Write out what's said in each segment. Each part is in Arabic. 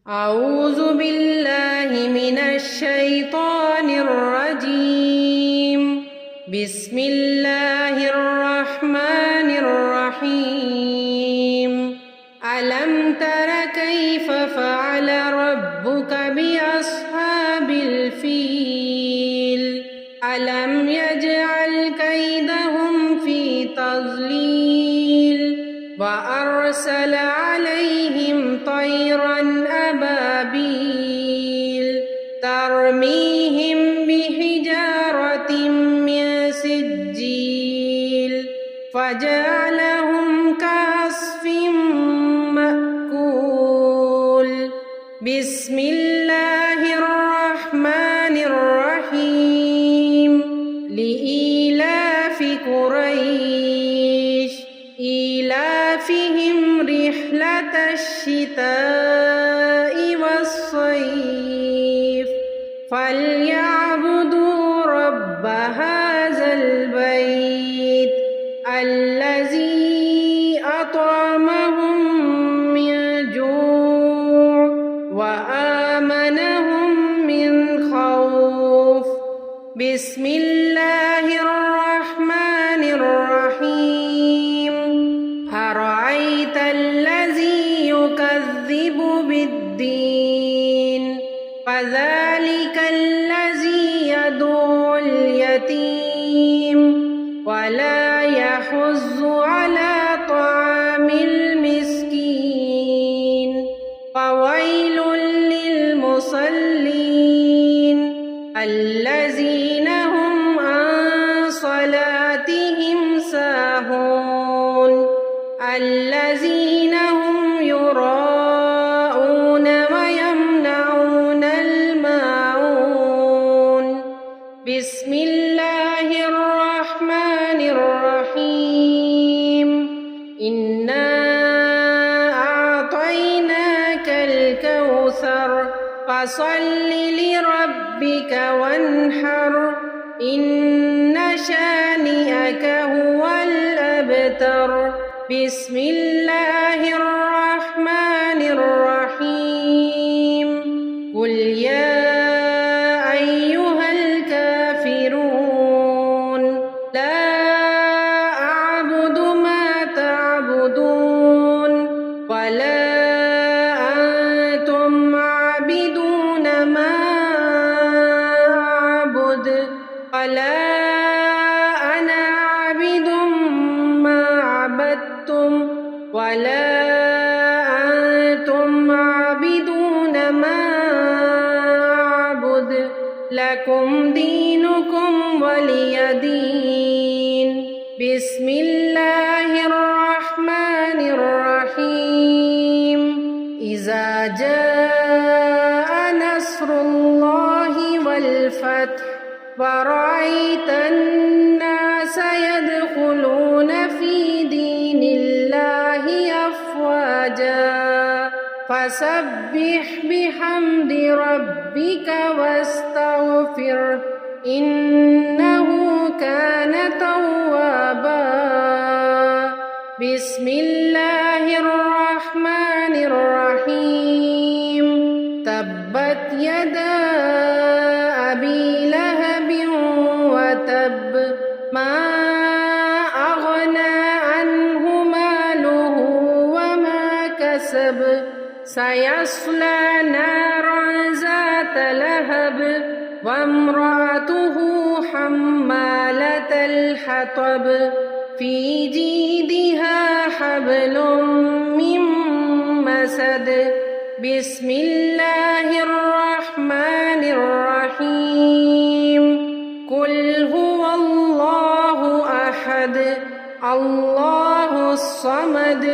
أعوذ بالله من الشيطان الرجيم. بسم الله الرحمن الرحيم. ألم تر كيف فعل ربك بأصحاب الفيل؟ ألم يجعل كيدهم في تضليل وأرسل عليهم طيرا أبابيل ترميهم بحجارة من سجيل فجعلهم كعصف مأكول. بسم الله الرحمن الرحيم. لإيلاف قريش إيلافهم رحلة الشتاء والصيف فليعبدوا رب هذا البيت الذي أطعمهم من جوع وآمنهم من خوف. بسم الله الرحمن الرحيم. أرأيت الذي يكذب بالدين فذلك الذي يدعو اليتيم ولا يحض على طعام المسكين فويل للمصلين الذين هم عن صلاتهم ساهون الذين هم يراءون ويمنعون الماعون. بسم الله الرحمن الرحيم. إنا أعطيناك الكوثر فصل لربك وانحر إن شانئك هو الأبتر. بسم الله الرحمن الرحيم. قل يا أيها الكافرون لا أعبد ما تعبدون ولا أنتم عابدون ما أعبد ولا أنا عابد ما عبدتم ولا أنتم عابدون ما أعبد لكم دينكم ولي دين. بسم الله الرحمن الرحيم. إذا جاء نصر الله والفتح ورأيت الناس يدخلون في دين الله أفواجا فسبح بحمد ربك واستغفره إنه كان توابا. بسم الله الرحمن الرحيم. تبت يدا أبي لهب وتب ما أغنى عنه ماله وما كسب سيصلى نارا ذات لهب وامرأته حمالة الحطب في جيدها حبل من مسد. بسم الله الرحمن الرحيم. قل هو الله أحد الله الصمد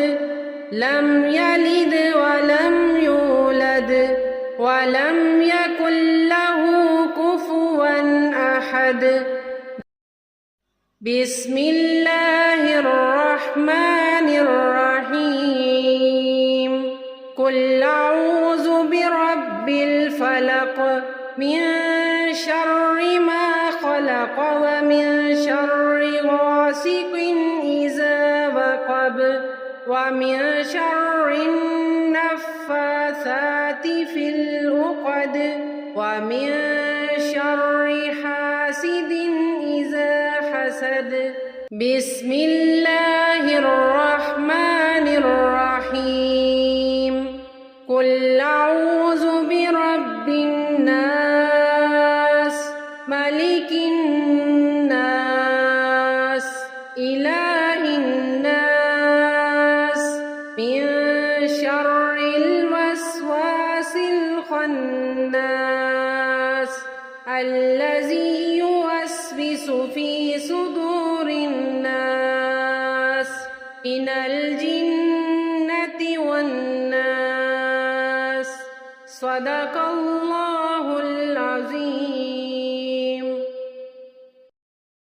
لم يلد ولم يولد ولم يكن له كفوا أحد. بسم الله الرحمن الرحيم. قل أعوذ برب الفلق من شر ما خلق ومن شر غاسق إذا وقب ومن شر النفاثات في العقد ومن شر حاسد إذا حسد بسم الله الرحمن الرحيم قل أعوذ برب الناس ملك الناس إله الناس من شر الوسواس الخناس الذي يوسوس في صدور الناس من الجنة والناس صدق الله